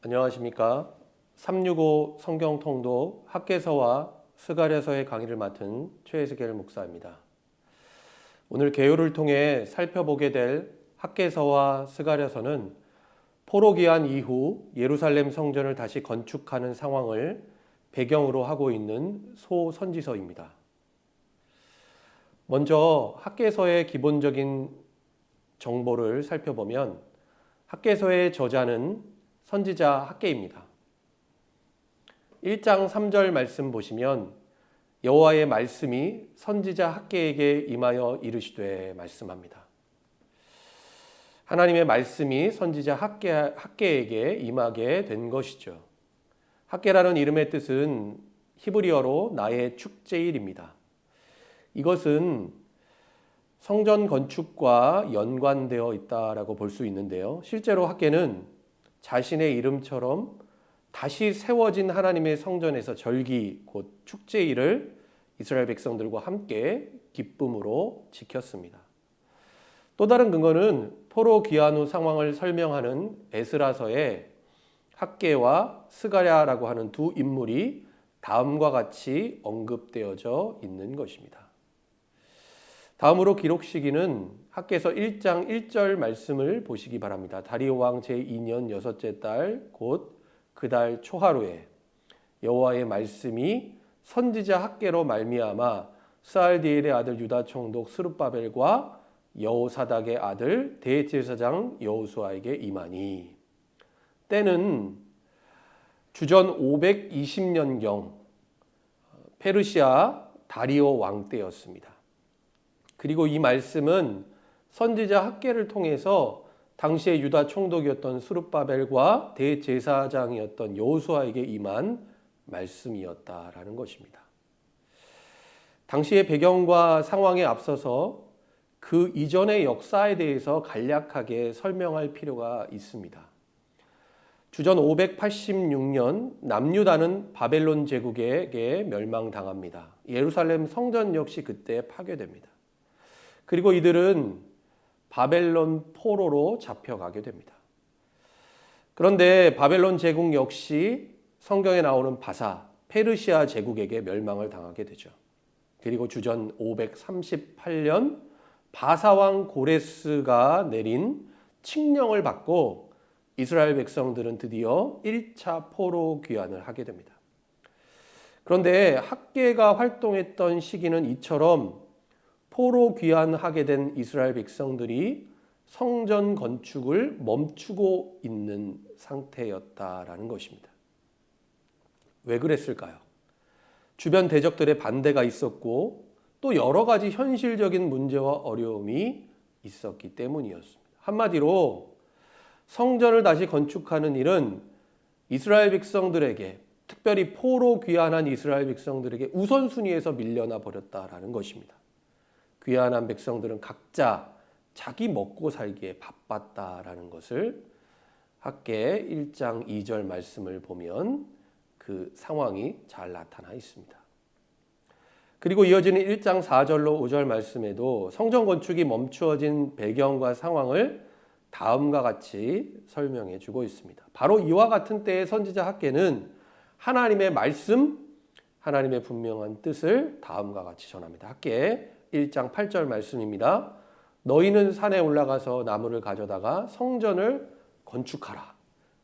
안녕하십니까. 365 성경통독 학개서와 스가랴서의 강의를 맡은 최에스겔 목사입니다. 오늘 개요를 통해 살펴보게 될 학개서와 스가랴서는 포로 귀환 이후 예루살렘 성전을 다시 건축하는 상황을 배경으로 하고 있는 소선지서입니다. 먼저 학개서의 기본적인 정보를 살펴보면 학개서의 저자는 선지자 학개입니다. 1장 3절 말씀 보시면 여호와의 말씀이 선지자 학개에게 임하여 이르시되 말씀합니다. 하나님의 말씀이 선지자 학개에게 임하게 된 것이죠. 학개라는 이름의 뜻은 히브리어로 나의 축제일입니다. 이것은 성전 건축과 연관되어 있다라고 볼 수 있는데요. 실제로 학개는 자신의 이름처럼 다시 세워진 하나님의 성전에서 절기 곧 축제일을 이스라엘 백성들과 함께 기쁨으로 지켰습니다. 또 다른 근거는 포로 귀환 후 상황을 설명하는 에스라서에 학개와 스가랴라고 하는 두 인물이 다음과 같이 언급되어져 있는 것입니다. 다음으로 기록 시기는 학개서 1장 1절 말씀을 보시기 바랍니다. 다리오 왕 제2년 여섯째 달 곧 그 달 초하루에 여호와의 말씀이 선지자 학개로 말미암아 스알디엘의 아들 유다 총독 스룹바벨과 여호사닥의 아들 대제사장 여호수아에게 임하니. 때는 주전 520년경 페르시아 다리오 왕 때였습니다. 그리고 이 말씀은 선지자 학개를 통해서 당시의 유다 총독이었던 스룹바벨과 대제사장이었던 여호수아에게 임한 말씀이었다라는 것입니다. 당시의 배경과 상황에 앞서서 그 이전의 역사에 대해서 간략하게 설명할 필요가 있습니다. 주전 586년 남유다는 바벨론 제국에게 멸망당합니다. 예루살렘 성전 역시 그때 파괴됩니다. 그리고 이들은 바벨론 포로로 잡혀가게 됩니다. 그런데 바벨론 제국 역시 성경에 나오는 바사, 페르시아 제국에게 멸망을 당하게 되죠. 그리고 주전 538년 바사왕 고레스가 내린 칙령을 받고 이스라엘 백성들은 드디어 1차 포로 귀환을 하게 됩니다. 그런데 학개가 활동했던 시기는 이처럼 포로 귀환하게 된 이스라엘 백성들이 성전 건축을 멈추고 있는 상태였다라는 것입니다. 왜 그랬을까요? 주변 대적들의 반대가 있었고 또 여러 가지 현실적인 문제와 어려움이 있었기 때문이었습니다. 한마디로 성전을 다시 건축하는 일은 이스라엘 백성들에게, 특별히 포로 귀환한 이스라엘 백성들에게 우선순위에서 밀려나 버렸다라는 것입니다. 귀환한 백성들은 각자 자기 먹고 살기에 바빴다라는 것을 학개 1장 2절 말씀을 보면 그 상황이 잘 나타나 있습니다. 그리고 이어지는 1장 4절로 5절 말씀에도 성전 건축이 멈추어진 배경과 상황을 다음과 같이 설명해 주고 있습니다. 바로 이와 같은 때의 선지자 학개는 하나님의 말씀, 하나님의 분명한 뜻을 다음과 같이 전합니다. 학개 1장 8절 말씀입니다. 너희는 산에 올라가서 나무를 가져다가 성전을 건축하라.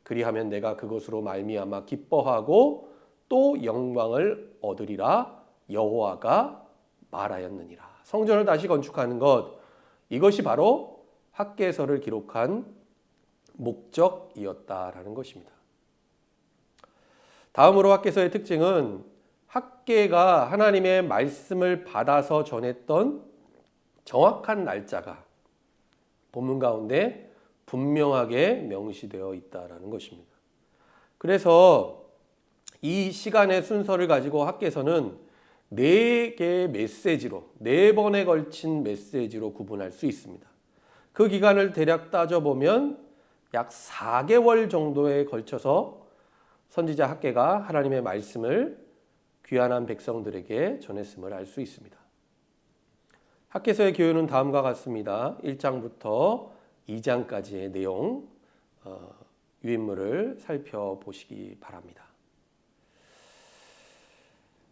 그리하면 내가 그것으로 말미암아 기뻐하고 또 영광을 얻으리라. 여호와가 말하였느니라. 성전을 다시 건축하는 것, 이것이 바로 학개서를 기록한 목적이었다라는 것입니다. 다음으로 학개서의 특징은 학개가 하나님의 말씀을 받아서 전했던 정확한 날짜가 본문 가운데 분명하게 명시되어 있다는 것입니다. 그래서 이 시간의 순서를 가지고 학개서는 4개의 메시지로, 4번에 걸친 메시지로 구분할 수 있습니다. 그 기간을 대략 따져보면 약 4개월 정도에 걸쳐서 선지자 학개가 하나님의 말씀을 귀환한 백성들에게 전했음을 알 수 있습니다. 학개서의 교훈은 다음과 같습니다. 1장부터 2장까지의 내용 유인물을 살펴보시기 바랍니다.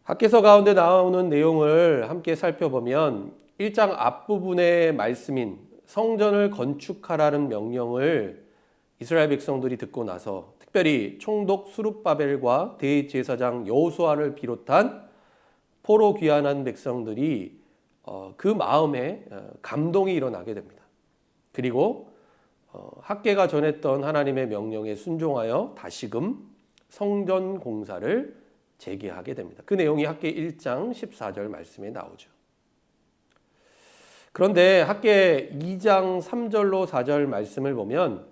학개서 가운데 나오는 내용을 함께 살펴보면 1장 앞부분의 말씀인 성전을 건축하라는 명령을 이스라엘 백성들이 듣고 나서 특별히 총독 스룹바벨과 대제사장 여호수아를 비롯한 포로 귀환한 백성들이 그 마음에 감동이 일어나게 됩니다. 그리고 학개가 전했던 하나님의 명령에 순종하여 다시금 성전 공사를 재개하게 됩니다. 그 내용이 학개 1장 14절 말씀에 나오죠. 그런데 학개 2장 3절로 4절 말씀을 보면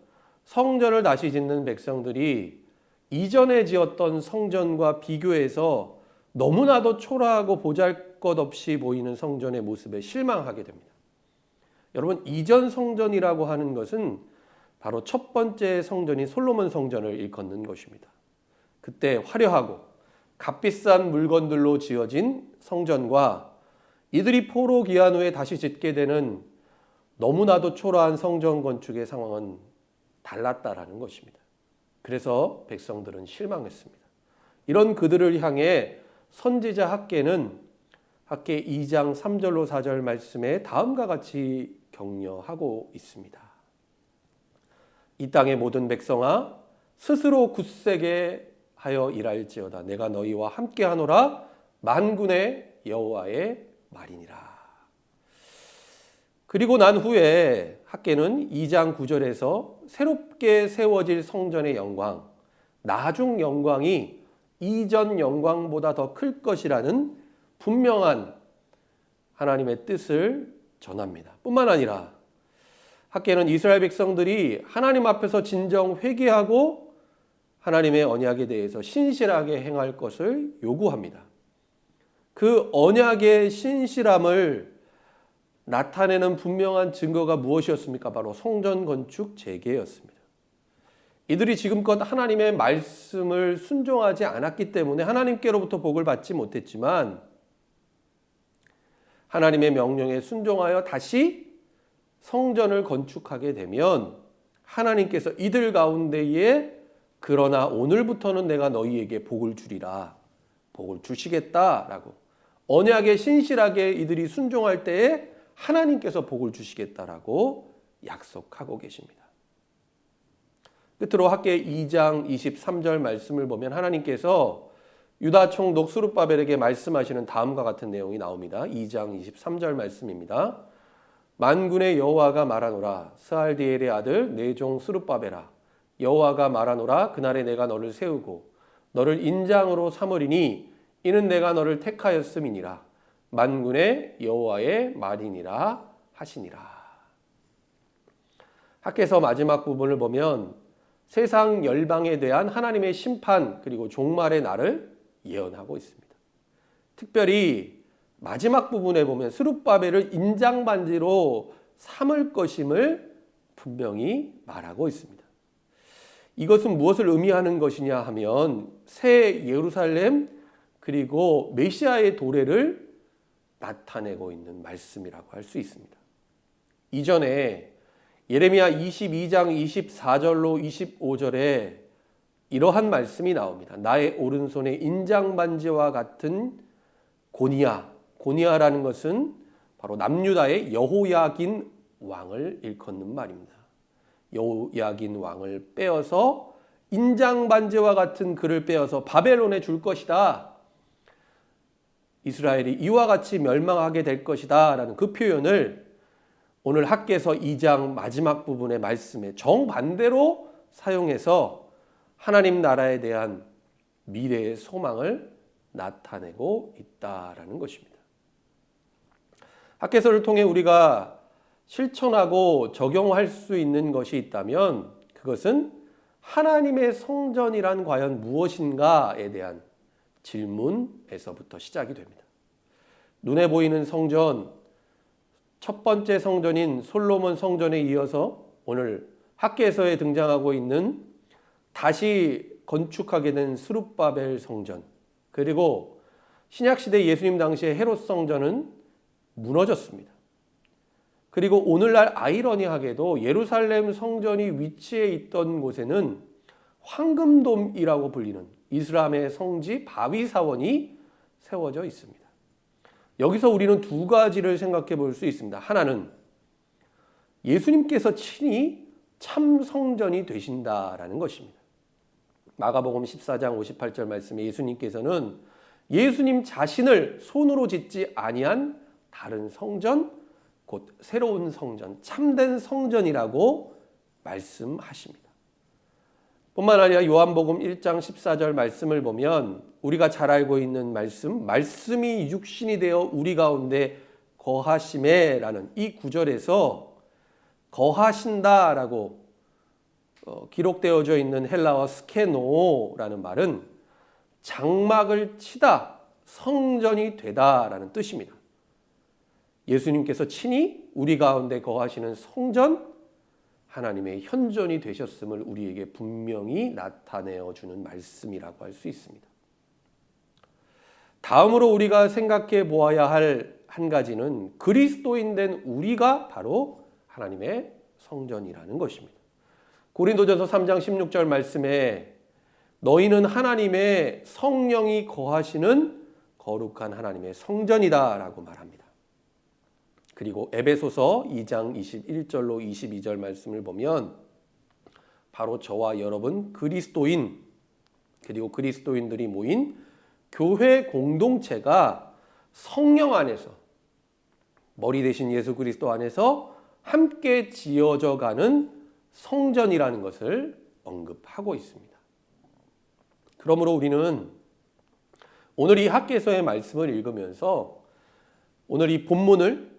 성전을 다시 짓는 백성들이 이전에 지었던 성전과 비교해서 너무나도 초라하고 보잘것없이 보이는 성전의 모습에 실망하게 됩니다. 여러분, 이전 성전이라고 하는 것은 바로 첫 번째 성전인 솔로몬 성전을 일컫는 것입니다. 그때 화려하고 값비싼 물건들로 지어진 성전과 이들이 포로 귀환 후에 다시 짓게 되는 너무나도 초라한 성전 건축의 상황은 달랐다라는 것입니다. 그래서 백성들은 실망했습니다. 이런 그들을 향해 선지자 학개는 학개 2장 3절로 4절 말씀에 다음과 같이 격려하고 있습니다. 이 땅의 모든 백성아, 스스로 굳세게 하여 일할지어다. 내가 너희와 함께하노라. 만군의 여호와의 말이니라. 그리고 난 후에 학개는 2장 9절에서 새롭게 세워질 성전의 영광, 나중 영광이 이전 영광보다 더 클 것이라는 분명한 하나님의 뜻을 전합니다. 뿐만 아니라 학개는 이스라엘 백성들이 하나님 앞에서 진정 회개하고 하나님의 언약에 대해서 신실하게 행할 것을 요구합니다. 그 언약의 신실함을 나타내는 분명한 증거가 무엇이었습니까? 바로 성전 건축 재개였습니다. 이들이 지금껏 하나님의 말씀을 순종하지 않았기 때문에 하나님께로부터 복을 받지 못했지만 하나님의 명령에 순종하여 다시 성전을 건축하게 되면 하나님께서 이들 가운데에 그러나 오늘부터는 내가 너희에게 복을 주리라, 복을 주시겠다라고 언약에 신실하게 이들이 순종할 때에 하나님께서 복을 주시겠다라고 약속하고 계십니다. 끝으로 학개 2장 23절 말씀을 보면 하나님께서 유다 총독 스룹바벨에게 말씀하시는 다음과 같은 내용이 나옵니다. 2장 23절 말씀입니다. 만군의 여호와가 말하노라. 스알디엘의 아들 내 종 스룹바벨아, 여호와가 말하노라. 그날에 내가 너를 세우고 너를 인장으로 삼으리니 이는 내가 너를 택하였음이니라. 만군의 여호와의 말이니라 하시니라. 학개서 마지막 부분을 보면 세상 열방에 대한 하나님의 심판 그리고 종말의 날을 예언하고 있습니다. 특별히 마지막 부분에 보면 스룹바벨을 인장반지로 삼을 것임을 분명히 말하고 있습니다. 이것은 무엇을 의미하는 것이냐 하면 새 예루살렘 그리고 메시아의 도래를 나타내고 있는 말씀이라고 할 수 있습니다. 이전에 예레미야 22장 24절로 25절에 이러한 말씀이 나옵니다. 나의 오른손에 인장반지와 같은 고니아라는 것은 바로 남유다의 여호야긴 왕을 일컫는 말입니다. 여호야긴 왕을 빼어서 인장반지와 같은 그를 빼어서 바벨론에 줄 것이다. 이스라엘이 이와 같이 멸망하게 될 것이다 라는 그 표현을 오늘 학개서 2장 마지막 부분의 말씀에 정반대로 사용해서 하나님 나라에 대한 미래의 소망을 나타내고 있다라는 것입니다. 학개서를 통해 우리가 실천하고 적용할 수 있는 것이 있다면 그것은 하나님의 성전이란 과연 무엇인가에 대한 질문에서부터 시작이 됩니다. 눈에 보이는 성전, 첫 번째 성전인 솔로몬 성전에 이어서 오늘 학개서에 등장하고 있는 다시 건축하게 된 스룹바벨 성전, 그리고 신약시대 예수님 당시의 헤롯 성전은 무너졌습니다. 그리고 오늘날 아이러니하게도 예루살렘 성전이 위치해 있던 곳에는 황금돔이라고 불리는 이스라엘의 성지 바위사원이 세워져 있습니다. 여기서 우리는 두 가지를 생각해 볼 수 있습니다. 하나는 예수님께서 친히 참 성전이 되신다라는 것입니다. 마가복음 14장 58절 말씀에 예수님께서는 예수님 자신을 손으로 짓지 아니한 다른 성전, 곧 새로운 성전, 참된 성전이라고 말씀하십니다. 뿐만 아니라 요한복음 1장 14절 말씀을 보면 우리가 잘 알고 있는 말씀이 육신이 되어 우리 가운데 거하심에라는 이 구절에서 거하신다라고 기록되어져 있는 헬라어 스케노라는 말은 장막을 치다, 성전이 되다라는 뜻입니다. 예수님께서 친히 우리 가운데 거하시는 성전, 하나님의 현존이 되셨음을 우리에게 분명히 나타내어 주는 말씀이라고 할 수 있습니다. 다음으로 우리가 생각해 보아야 할 한 가지는 그리스도인 된 우리가 바로 하나님의 성전이라는 것입니다. 고린도전서 3장 16절 말씀에 너희는 하나님의 성령이 거하시는 거룩한 하나님의 성전이다 라고 말합니다. 그리고 에베소서 2장 21절로 22절 말씀을 보면 바로 저와 여러분 그리스도인 그리고 그리스도인들이 모인 교회 공동체가 성령 안에서 머리 대신 예수 그리스도 안에서 함께 지어져 가는 성전이라는 것을 언급하고 있습니다. 그러므로 우리는 오늘 이 학개서의 말씀을 읽으면서 오늘 이 본문을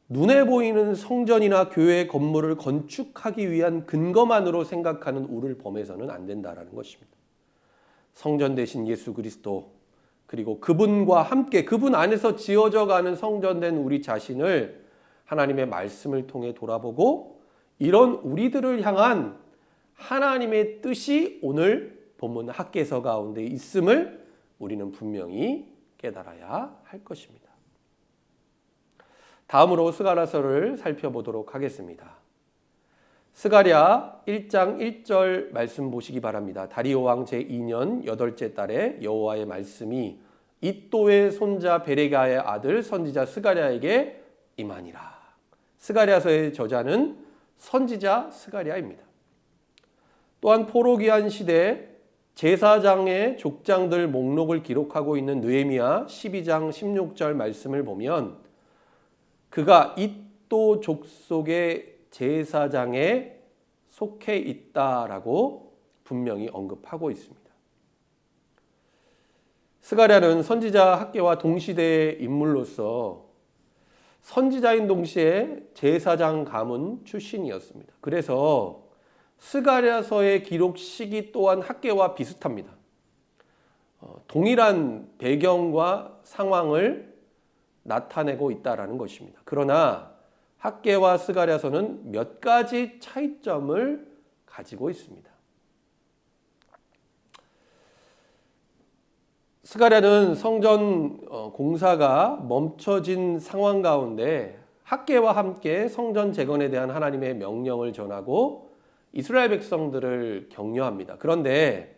눈에 보이는 성전이나 교회 건물을 건축하기 위한 근거만으로 생각하는 우를 범해서는 안 된다라는 것입니다. 성전 대신 예수 그리스도 그리고 그분과 함께 그분 안에서 지어져 가는 성전된 우리 자신을 하나님의 말씀을 통해 돌아보고 이런 우리들을 향한 하나님의 뜻이 오늘 본문 학개서 가운데 있음을 우리는 분명히 깨달아야 할 것입니다. 다음으로 스가랴서를 살펴보도록 하겠습니다. 스가랴 1장 1절 말씀 보시기 바랍니다. 다리오 왕 제2년 8째 달에 여호와의 말씀이 이또의 손자 베레가의 아들 선지자 스가랴에게 임하니라. 스가랴서의 저자는 선지자 스가랴입니다. 또한 포로기한 시대 제사장의 족장들 목록을 기록하고 있는 느헤미야 12장 16절 말씀을 보면 그가 이또 족속의 제사장에 속해 있다라고 분명히 언급하고 있습니다. 스가랴는 선지자 학계와 동시대의 인물로서 선지자인 동시에 제사장 가문 출신이었습니다. 그래서 스가랴서의 기록 시기 또한 학계와 비슷합니다. 동일한 배경과 상황을 나타내고 있다는 것입니다. 그러나 학개와 스가랴서는 몇 가지 차이점을 가지고 있습니다. 스가랴는 성전 공사가 멈춰진 상황 가운데 학개와 함께 성전 재건에 대한 하나님의 명령을 전하고 이스라엘 백성들을 격려합니다. 그런데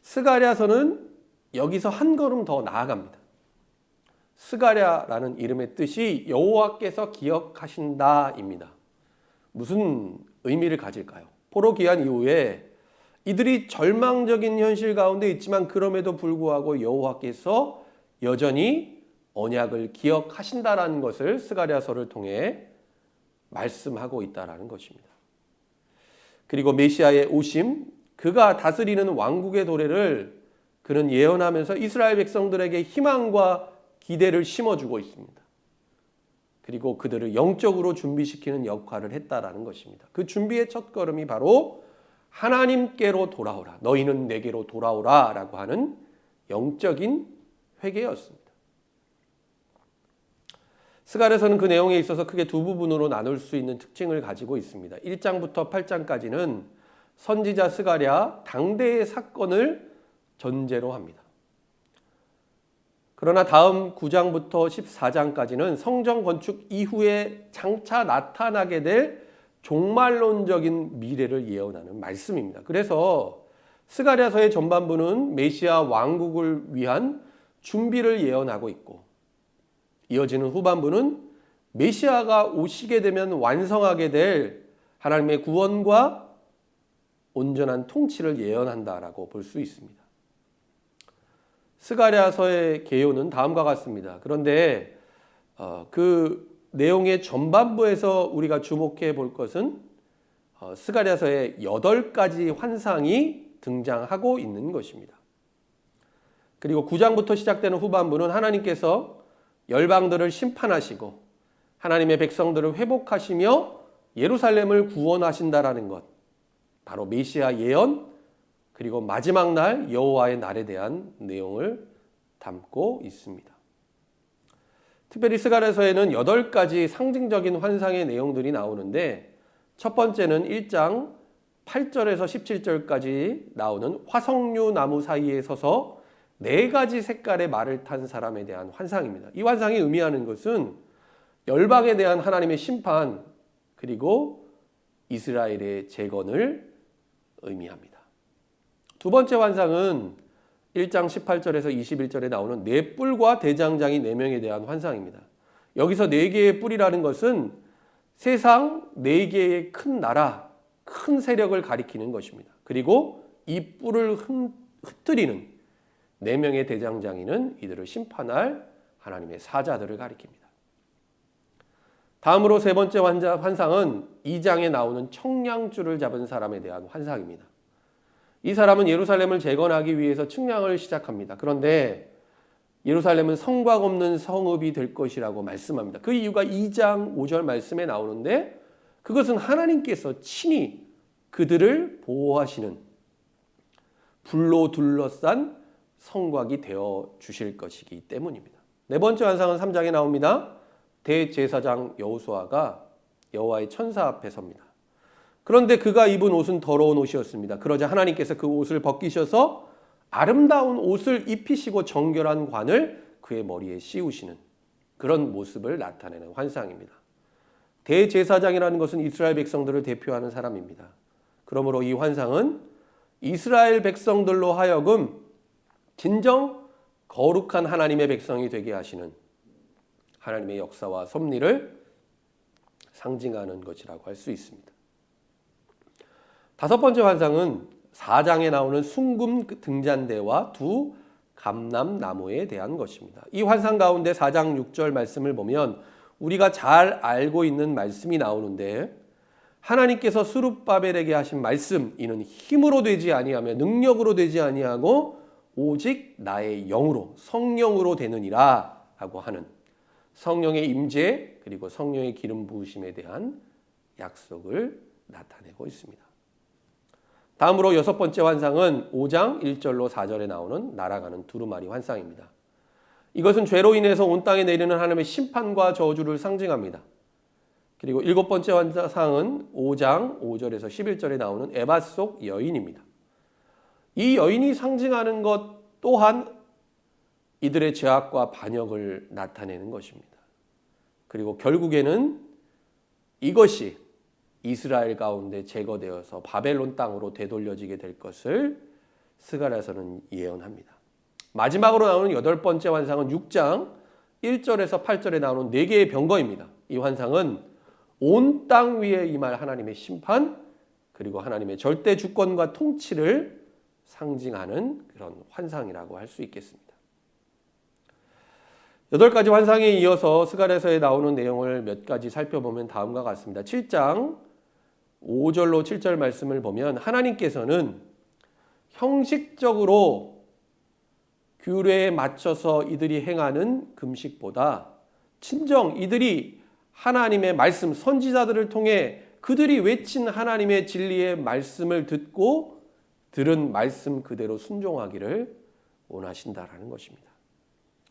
스가랴서는 여기서 한 걸음 더 나아갑니다. 스가랴라는 이름의 뜻이 여호와께서 기억하신다입니다. 무슨 의미를 가질까요? 포로 귀환 이후에 이들이 절망적인 현실 가운데 있지만 그럼에도 불구하고 여호와께서 여전히 언약을 기억하신다라는 것을 스가랴서를 통해 말씀하고 있다라는 것입니다. 그리고 메시아의 오심, 그가 다스리는 왕국의 도래를 그는 예언하면서 이스라엘 백성들에게 희망과 기대를 심어주고 있습니다. 그리고 그들을 영적으로 준비시키는 역할을 했다라는 것입니다. 그 준비의 첫걸음이 바로 하나님께로 돌아오라, 너희는 내게로 돌아오라 라고 하는 영적인 회개였습니다. 스가랴서는 그 내용에 있어서 크게 두 부분으로 나눌 수 있는 특징을 가지고 있습니다. 1장부터 8장까지는 선지자 스가랴 당대의 사건을 전제로 합니다. 그러나 다음 9장부터 14장까지는 성전 건축 이후에 장차 나타나게 될 종말론적인 미래를 예언하는 말씀입니다. 그래서 스가랴서의 전반부는 메시아 왕국을 위한 준비를 예언하고 있고, 이어지는 후반부는 메시아가 오시게 되면 완성하게 될 하나님의 구원과 온전한 통치를 예언한다라고 볼 수 있습니다. 스가랴서의 개요는 다음과 같습니다. 그런데 그 내용의 전반부에서 우리가 주목해 볼 것은 스가랴서의 8가지 환상이 등장하고 있는 것입니다. 그리고 9장부터 시작되는 후반부는 하나님께서 열방들을 심판하시고 하나님의 백성들을 회복하시며 예루살렘을 구원하신다라는 것, 바로 메시아 예언, 그리고 마지막 날 여호와의 날에 대한 내용을 담고 있습니다. 특별히 스가랴서에는 8가지 상징적인 환상의 내용들이 나오는데, 첫 번째는 1장 8절에서 17절까지 나오는 화석류 나무 사이에 서서 4가지 색깔의 말을 탄 사람에 대한 환상입니다. 이 환상이 의미하는 것은 열방에 대한 하나님의 심판, 그리고 이스라엘의 재건을 의미합니다. 두 번째 환상은 1장 18절에서 21절에 나오는 네 뿔과 대장장이 4명에 대한 환상입니다. 여기서 4개의 뿔이라는 것은 세상 4개의 큰 나라, 큰 세력을 가리키는 것입니다. 그리고 이 뿔을 흩뜨리는 4명의 대장장이는 이들을 심판할 하나님의 사자들을 가리킵니다. 다음으로 세 번째 환상은 2장에 나오는 청량줄을 잡은 사람에 대한 환상입니다. 이 사람은 예루살렘을 재건하기 위해서 측량을 시작합니다. 그런데 예루살렘은 성곽 없는 성읍이 될 것이라고 말씀합니다. 그 이유가 2장 5절 말씀에 나오는데, 그것은 하나님께서 친히 그들을 보호하시는 불로 둘러싼 성곽이 되어 주실 것이기 때문입니다. 네 번째 환상은 3장에 나옵니다. 대제사장 여호수아가 여호와의 천사 앞에 섭니다. 그런데 그가 입은 옷은 더러운 옷이었습니다. 그러자 하나님께서 그 옷을 벗기셔서 아름다운 옷을 입히시고 정결한 관을 그의 머리에 씌우시는 그런 모습을 나타내는 환상입니다. 대제사장이라는 것은 이스라엘 백성들을 대표하는 사람입니다. 그러므로 이 환상은 이스라엘 백성들로 하여금 진정 거룩한 하나님의 백성이 되게 하시는 하나님의 역사와 섭리를 상징하는 것이라고 할 수 있습니다. 다섯 번째 환상은 4장에 나오는 순금 등잔대와 두 감람나무에 대한 것입니다. 이 환상 가운데 4장 6절 말씀을 보면 우리가 잘 알고 있는 말씀이 나오는데, 하나님께서 스룹바벨에게 하신 말씀, 이는 힘으로 되지 아니하며 능력으로 되지 아니하고 오직 나의 영으로 성령으로 되느니라 하고 하는 성령의 임재, 그리고 성령의 기름 부으심에 대한 약속을 나타내고 있습니다. 다음으로 6번째 환상은 5장 1절로 4절에 나오는 날아가는 두루마리 환상입니다. 이것은 죄로 인해서 온 땅에 내리는 하나님의 심판과 저주를 상징합니다. 그리고 7번째 환상은 5장 5절에서 11절에 나오는 에바 속 여인입니다. 이 여인이 상징하는 것 또한 이들의 죄악과 반역을 나타내는 것입니다. 그리고 결국에는 이것이 이스라엘 가운데 제거되어서 바벨론 땅으로 되돌려지게 될 것을 스가랴서는 예언합니다. 마지막으로 나오는 8번째 환상은 6장 1절에서 8절에 나오는 4개의 병거입니다. 이 환상은 온 땅 위에 임할 하나님의 심판, 그리고 하나님의 절대 주권과 통치를 상징하는 그런 환상이라고 할 수 있겠습니다. 8가지 환상에 이어서 스가랴서에 나오는 내용을 몇 가지 살펴보면 다음과 같습니다. 7장 5절로 7절 말씀을 보면 하나님께서는 형식적으로 규례에 맞춰서 이들이 행하는 금식보다 친정 이들이 하나님의 말씀, 선지자들을 통해 그들이 외친 하나님의 진리의 말씀을 듣고 들은 말씀 그대로 순종하기를 원하신다라는 것입니다.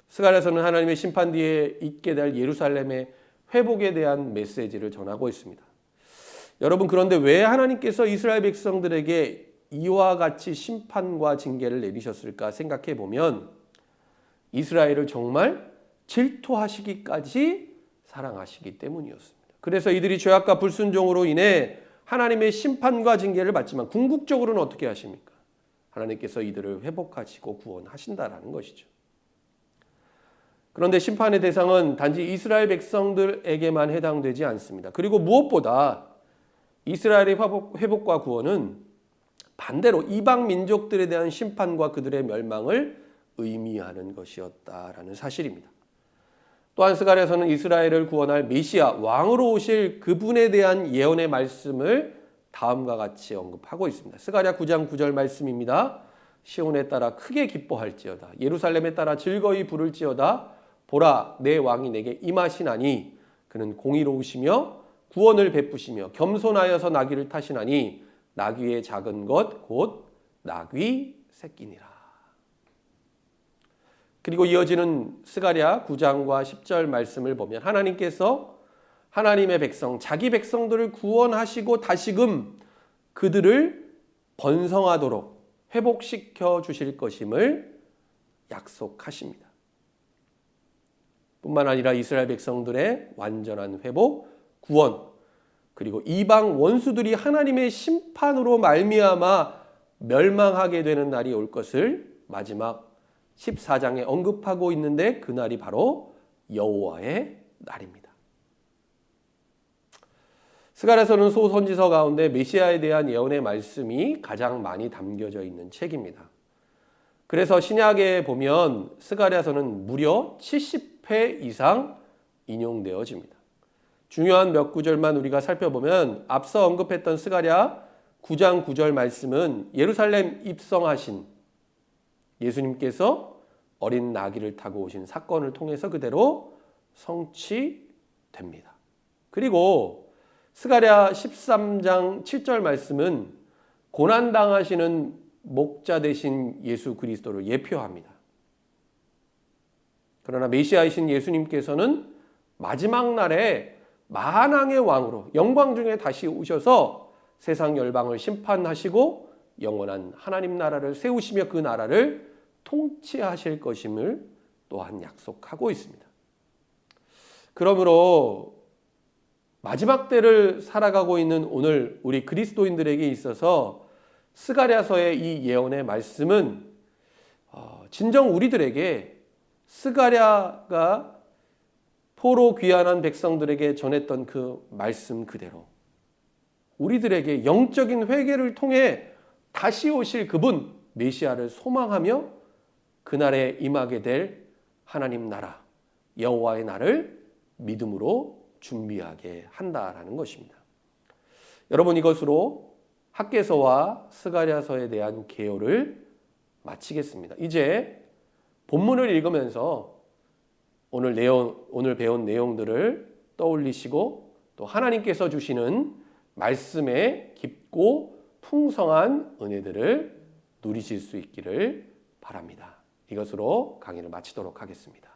스가랴서는 하나님의 심판 뒤에 있게 될 예루살렘의 회복에 대한 메시지를 전하고 있습니다. 여러분, 그런데 왜 하나님께서 이스라엘 백성들에게 이와 같이 심판과 징계를 내리셨을까 생각해 보면 이스라엘을 정말 질투하시기까지 사랑하시기 때문이었습니다. 그래서 이들이 죄악과 불순종으로 인해 하나님의 심판과 징계를 받지만 궁극적으로는 어떻게 하십니까? 하나님께서 이들을 회복하시고 구원하신다라는 것이죠. 그런데 심판의 대상은 단지 이스라엘 백성들에게만 해당되지 않습니다. 그리고 무엇보다 이스라엘의 회복과 구원은 반대로 이방 민족들에 대한 심판과 그들의 멸망을 의미하는 것이었다라는 사실입니다. 또한 스가랴서는 이스라엘을 구원할 메시아 왕으로 오실 그분에 대한 예언의 말씀을 다음과 같이 언급하고 있습니다. 스가랴 9장 9절 말씀입니다. 시온에 따라 크게 기뻐할지어다. 예루살렘에 따라 즐거이 부를지어다. 보라, 내 왕이 내게 임하시나니 그는 공의로우시며 구원을 베푸시며 겸손하여서 나귀를 타시나니 나귀의 작은 것 곧 나귀 새끼니라. 그리고 이어지는 스가랴 9장과 10절 말씀을 보면 하나님께서 하나님의 백성, 자기 백성들을 구원하시고 다시금 그들을 번성하도록 회복시켜 주실 것임을 약속하십니다. 뿐만 아니라 이스라엘 백성들의 완전한 회복, 구원, 그리고 이방 원수들이 하나님의 심판으로 말미암아 멸망하게 되는 날이 올 것을 마지막 14장에 언급하고 있는데 그날이 바로 여호와의 날입니다. 스가랴서는 소선지서 가운데 메시아에 대한 예언의 말씀이 가장 많이 담겨져 있는 책입니다. 그래서 신약에 보면 스가랴서는 무려 70회 이상 인용되어집니다. 중요한 몇 구절만 우리가 살펴보면 앞서 언급했던 스가랴 9장 9절 말씀은 예루살렘 입성하신 예수님께서 어린 나귀를 타고 오신 사건을 통해서 그대로 성취됩니다. 그리고 스가랴 13장 7절 말씀은 고난당하시는 목자 되신 예수 그리스도를 예표합니다. 그러나 메시아이신 예수님께서는 마지막 날에 만왕의 왕으로 영광 중에 다시 오셔서 세상 열방을 심판하시고 영원한 하나님 나라를 세우시며 그 나라를 통치하실 것임을 또한 약속하고 있습니다. 그러므로 마지막 때를 살아가고 있는 오늘 우리 그리스도인들에게 있어서 스가랴서의 이 예언의 말씀은 진정 우리들에게 스가랴가 포로 귀환한 백성들에게 전했던 그 말씀 그대로 우리들에게 영적인 회개를 통해 다시 오실 그분 메시아를 소망하며 그날에 임하게 될 하나님 나라 여호와의 날을 믿음으로 준비하게 한다라는 것입니다. 여러분, 이것으로 학개서와 스가랴서에 대한 개요를 마치겠습니다. 이제 본문을 읽으면서 오늘 배운 내용들을 떠올리시고 또 하나님께서 주시는 말씀의 깊고 풍성한 은혜들을 누리실 수 있기를 바랍니다. 이것으로 강의를 마치도록 하겠습니다.